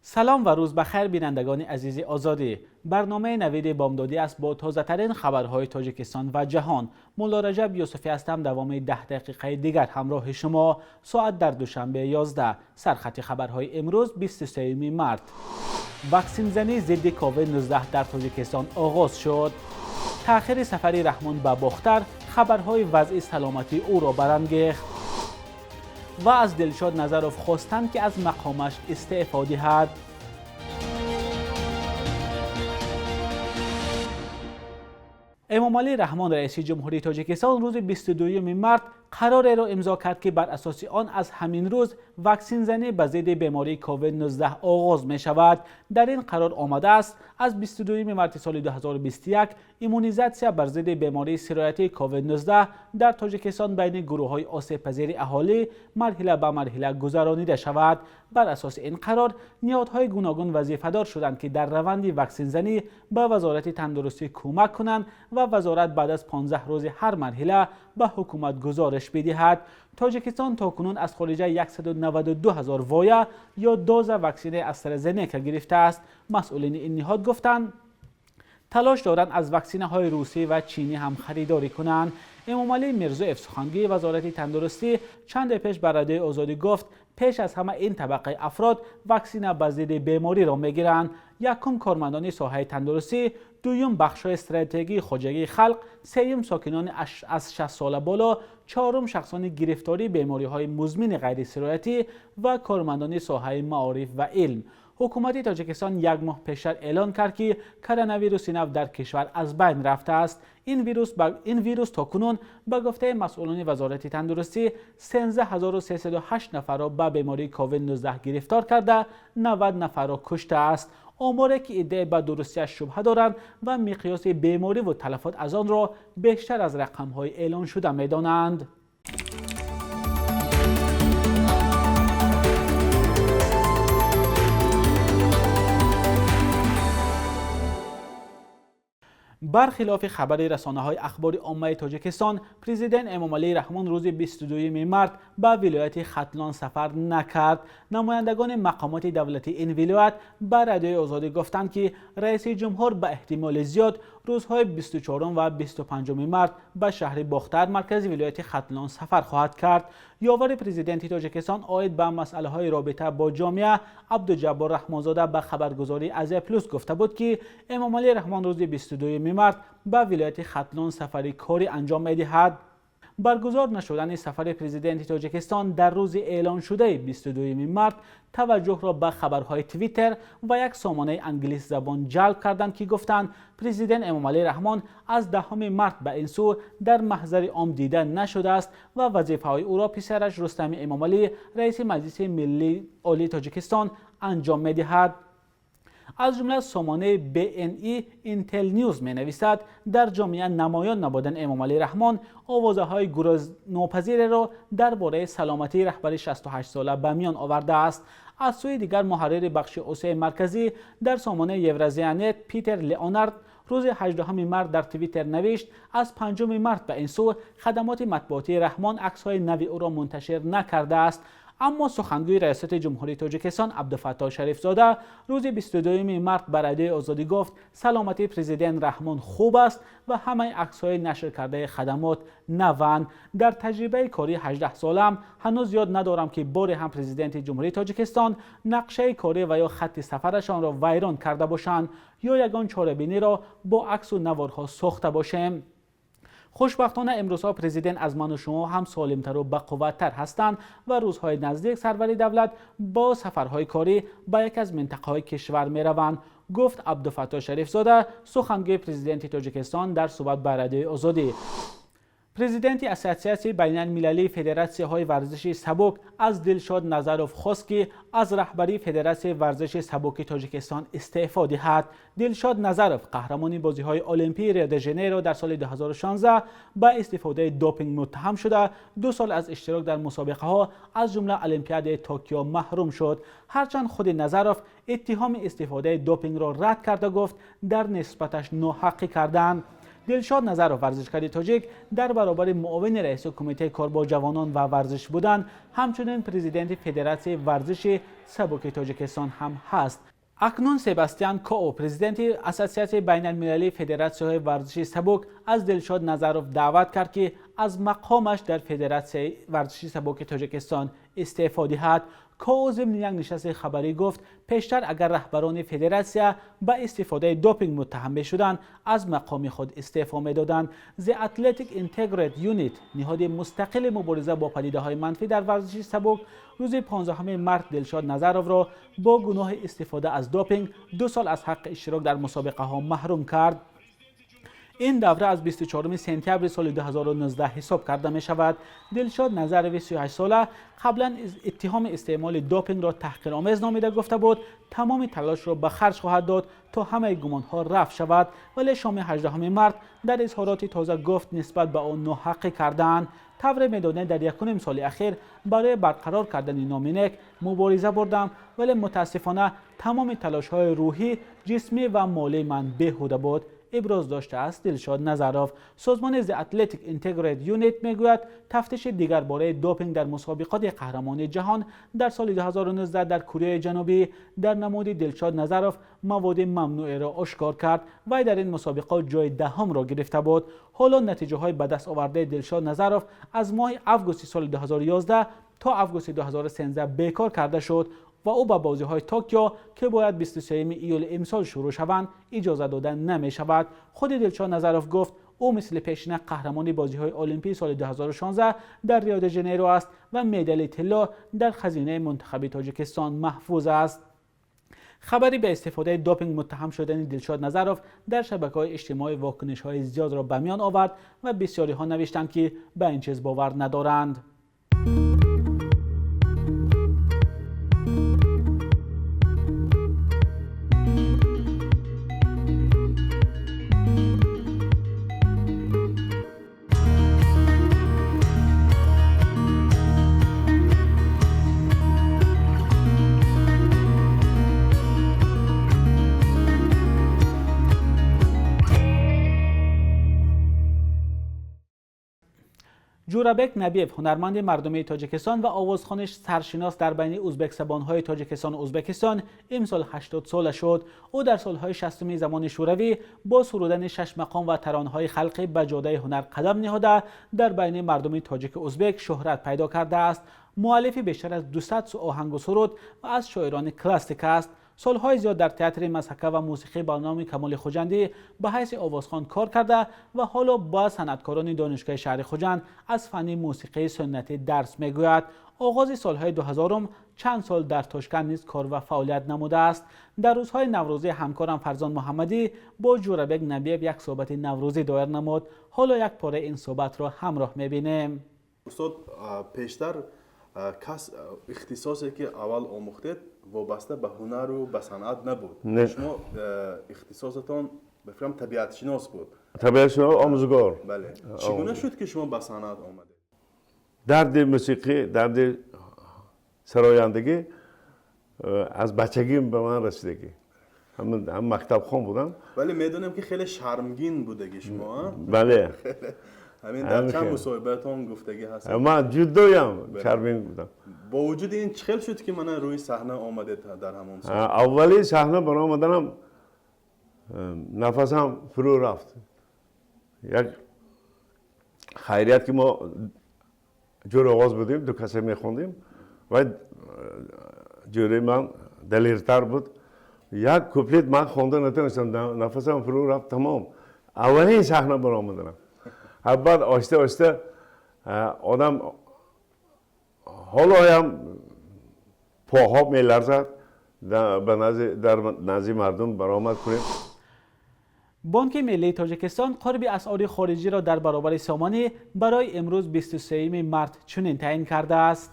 سلام و روز بخیر بینندگان عزیز آزادی. برنامه نوید بامدادی است با تازه ترین خبرهای تاجیکستان و جهان. مولا رجب یوسفی هستم. دوام 10 دقیقه دیگر همراه شما. ساعت در دوشنبه 11. سرخط خبرهای امروز 23 مارس. واکسین زنی ضد کووید 19 در تاجیکستان آغاز شد. تأخیر سفر رحمان به باختر خبرهای وضع سلامتی او را برانگیخت. و از دلشاد نظروف خواستند که از مقامش استعفا دهد. امامعلی رحمان رئیس جمهوری تاجیکستان روز 22 مارس قراری را امضا کرد که بر اساس آن از همین روز واکسین زنی به ضد بیماری کووید 19 آغاز می شود. در این قرار آمده است از 22 مارس سال 2021 ایمونیزاسیا بر ضد بیماری سرایتی کووید 19 در تاجیکستان بین گروه‌های آسیب پذیر اهالی مرحله به مرحله گذرانیده شود. بر اساس این قرار نهادهای گوناگون وظیفه‌دار شدند که در روند واکسین زنی به وزارت تندرستی کمک کنند و وزارت بعد از 15 روز هر مرحله به حکومت گزارش بدهد. تاجیکستان تاکنون از خارج 192,000 وایه یا دوز واکسن استرازنیکا گرفته است. مسئولین این نهاد گفتند تلاش دارند از واکسن‌های روسی و چینی هم خریداری کنند. امامعلی میرزایف سخنگوی وزارت تندرستی چند پیش بر رادیو آزادی گفت پیش از همه این طبقه افراد واکسن به ضد بیماری را میگیرند. یکم کارمندان ساحه تندرستی، دوم بخش‌های استراتژی خواجگی خلق، سوم ساکنان از 60 سال بالا، چهارم شخصان گرفتاری بیماری‌های مزمن غیر سرایتی و کارمندان ساحه معارف و علم. حکومت تاجیکستان یک ماه پیشتر اعلان کرد که کرونا ویروس نو در کشور از بین رفته است. این ویروس تاکنون به گفته مسئولان وزارت تندرستی 13308 نفر را به بیماری کووید 19 گرفتار کرده، 90 نفر را کشته است. آماری که ادعای به درستیش شبهه دارند و مقیاس بیماری و تلفات از آن را بیشتر از رقم‌های اعلان شده می‌دانند. برخلاف خبر رسانه‌های اخبار عامه تاجیکستان، پرزیدنت امامعلی رحمان روز 22 مارس به ولایت ختلان سفر نکرد. نمایندگان مقامات دولتی این ولایت به رادیو آزادی گفتند که رئیس جمهور به احتمال زیاد روزهای 24 و 25 مارس به شهر باختر مرکز ولایت ختلان سفر خواهد کرد. یاور پرزیدنت تاجیکستان عاید به مسائل رابطه با جامعه عبدالجبار رحمانزاده به خبرگزاری آزیا پلوس گفته بود که امامعلی رحمان روز 22 مارس به ولایت ختلان سفری کاری انجام می‌دهد. برگزار نشدن سفر پرزیدنت تاجیکستان در روز اعلان شده 22 مارس توجه را به خبرهای توییتر و یک سامانه انگلیسی زبان جلب کردند که گفتند پرزیدنت امامعلی رحمان از 10 مارس به این سو در محضر عام دیده نشده است و وظیفه‌های او را پسرش رستم امامعلی رئیس مجلس ملی عالی تاجیکستان انجام می‌دهد. از جمله سامانه BNE اینتل نیوز می نویسد در جامعه نمایان نبودن امامعلی رحمان آوازه های گریز ناپذیر را درباره سلامتی رهبر 68 ساله به میان آورده است. از سوی دیگر محرر بخش اوسه مرکزی در سامانه یورازیانت پیتر لیونارد روز 18 مارس در توییتر نوشت از 5 مارس به این سو خدمات مطبوعاتی رحمان عکس‌های نوی او را منتشر نکرده است. اما سخنگوی ریاست جمهوری تاجیکستان عبدالفتاح شریف زاده روز 22 مارس به رادیو آزادی گفت سلامتی پرزیدنت رحمان خوب است و همه عکس‌های نشر کرده خدمات نوند. در تجربه کاری 18 سالم هنوز یاد ندارم که باری هم پرزیدنت جمهوری تاجیکستان نقشه کاری و یا خط سفرشان را ویران کرده باشند یا یگان چاره‌بینی را با عکس و نوارها ساخته باشیم. خوشبختانه امروزها پرزیدنت از من و شما هم سالمتر و بقوت‌تر هستند و روزهای نزدیک سرور دولت با سفرهای کاری به یک از منطقه‌های کشور می‌روند، گفت عبدالفتاح شریف زاده سخنگوی پرزیدنت تاجیکستان در صحبت با رادیو آزادی. پرزیدنت اسوسیاسیون بین المللی فدراسیون‌های ورزش سبک از دلشاد نظروف خواست که از رهبری فدراسیون ورزش سبک تاجیکستان استعفا دهد. دلشاد نظروف قهرمان بازی‌های المپی ریو دی ژانیرو در سال 2016 با استفاده دوپینگ متهم شده 2 سال از اشتراک در مسابقه‌ها از جمله المپیاد توکیو محروم شد. هرچند خود نظروف اتهام استفاده دوپینگ را رد کرده گفت در نسبتش ناحقی کردند. دلشاد نظرов ورزشکار تاجیک در برابر معاون رئیس کمیته کار با جوانان و ورزش بودن، همچنین پرزیدنت فدراسیون ورزش سبک تاجیکستان هم هست. اکنون سباستیان کو، پرزیدنت اساسیاسیون بین المللی فدراسیون ورزش سبک، از دلشاد نظرов دعوت کرد که از مقامش در فدراسیون ورزش سبک تاجیکستان استعفا دهد. کو ضمن یک نشست خبری گفت پیشتر اگر رهبران فدراسیون به استفاده دوپینگ متهم می‌شدند از مقام خود استعفا می‌دادند. The Athletic Integrated Unit، نهاد مستقل مبارزه با پدیده‌های منفی در ورزش سبک، روز 15 مارس دلشاد نظرov را با گناه استفاده از دوپینگ 2 سال از حق اشتراک در مسابقه ها محروم کرد. این دوره از 24 سپتامبر سال 2019 حساب کرده می شود. دلشاد نظرov 38 ساله قبلا اتهام استعمال دوپینگ را تحقیرآمیز نامیده گفته بود تمام تلاش را به خرج خواهد داد تا همه گمان ها رفع شود، ولی شام 18 مارس در اظهارات تازه گفت نسبت به آن ناحقی کردند. طور میدانه در یکم سال اخیر برای برقرار کردن نامینک مبارزه بردم، ولی متاسفانه تمام تلاش های روحی، جسمی و مالی من بیهوده بود، ابراز داشته است دلشاد نظرov. سازمان The Athletic Integrated Unit میگوید تفتیش دیگر باره دوپینگ در مسابقات قهرمانی جهان در سال 2019 در کره جنوبی در نماد دلشاد نظرov مواد ممنوعه را آشکار کرد و در این مسابقات جای دهم را گرفته بود. حالا نتیجه های به دست آورده دلشاد نظرov از ماه آگوست سال 2011 تا آگوست 2013 بیکار کرده شد و او به بازی‌های توکیو که باید 23 ایول امسال شروع شوند اجازه دادن نمی شود. خود دلشاد نظرov گفت او مثل پیشین قهرمانی بازی‌های المپیک سال 2016 در ریو دی ژانیرو است و مدال طلا در خزینه منتخب تاجیکستان محفوظ است. خبری به استفاده دوپینگ متهم شدن دلشاد نظرov در شبکه‌های اجتماعی واکنش‌های زیاد را به میان آورد و بسیاری ها نوشتند که به این چیز باور ندارند. جورابک نبیف، هنرمند مردمی تاجیکستان و آوازخوانش سرشناس در بین ازبک زبان‌های تاجیکستان و ازبکستان، امسال 80 ساله شد. او در سال‌های 60 زمان شوروی با سرودن 6 مقام و ترانه‌های خلقی به جاده هنر قدم نهاده در بین مردم تاجیک و ازبک شهرت پیدا کرده است. مؤلف بیشتر از 200 آهنگ و سرود و از شاعران کلاسیک است. سالهای زیاد در تئاتر مسحکه و موسیقی با نام کمال خوجندی به حیث آوازخوان کار کرده و حالا با صنعتکاران دانشگاه شهر خوجند از فن موسیقی سنتی درس میگوید. آغاز سالهای 2000 چند سال در تاشکند نیز کار و فعالیت نموده است. در روزهای نوروزی همکارم فرزان محمدی با جورابک نبیف یک صحبت نوروزی دایر نمود. حالا یک پاره این صحبت را همراه میبینیم. استاد پیشتر کس اختصاصی که اول آموختید وابسته به هنر و به صنعت نبود. شما اختصاصتان بفرم طبیعت شناس بود. طبیعت شناس آموزگار. بله. چگونه شد که شما به صنعت آمدید؟ درد موسیقی، درد سرایندگی از بچگی به من رسیدگی. هم مکتب خون بودم. ولی میدونم که خیلی شرمگین بودگی شما. بله. همین در چند مصاحبه‌تان گفتگی هست. من جدویم شرمگین بودم. با وجود این چه خیلی شد که من روی صحنه آمدید در همون سال؟ اولی صحنه برای آمدنم نفسم فرو رفت. یک خیریت که ما جور آواز بودیم، دو کسی میخوندیم و جوری من دلیرتر بود. یک کوپلیت من خونده نتونستم، نفسم فرو رفت تمام. اولین صحنه برای آمدنم. بعد آسته آسته آدم حالا هم پاها میلرزد در نزد مردم برآمد کنیم. بانک ملی تاجیکستان قرب اسعار خارجی را در برابر سامانه برای امروز 23 مارس چنین تعیین کرده است.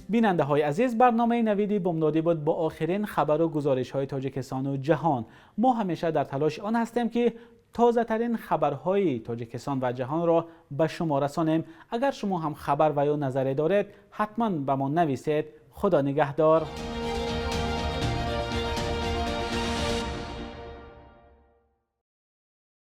بیننده های عزیز، برنامه نویدی بامدادی بود با آخرین خبر و گزارش های تاجیکستان و جهان. ما همیشه در تلاش آن هستیم که تازه ترین خبرهای تاجیکستان و جهان را به شما رسانیم. اگر شما هم خبر و یا نظری دارید حتما به ما نویسید. خدا نگهدار.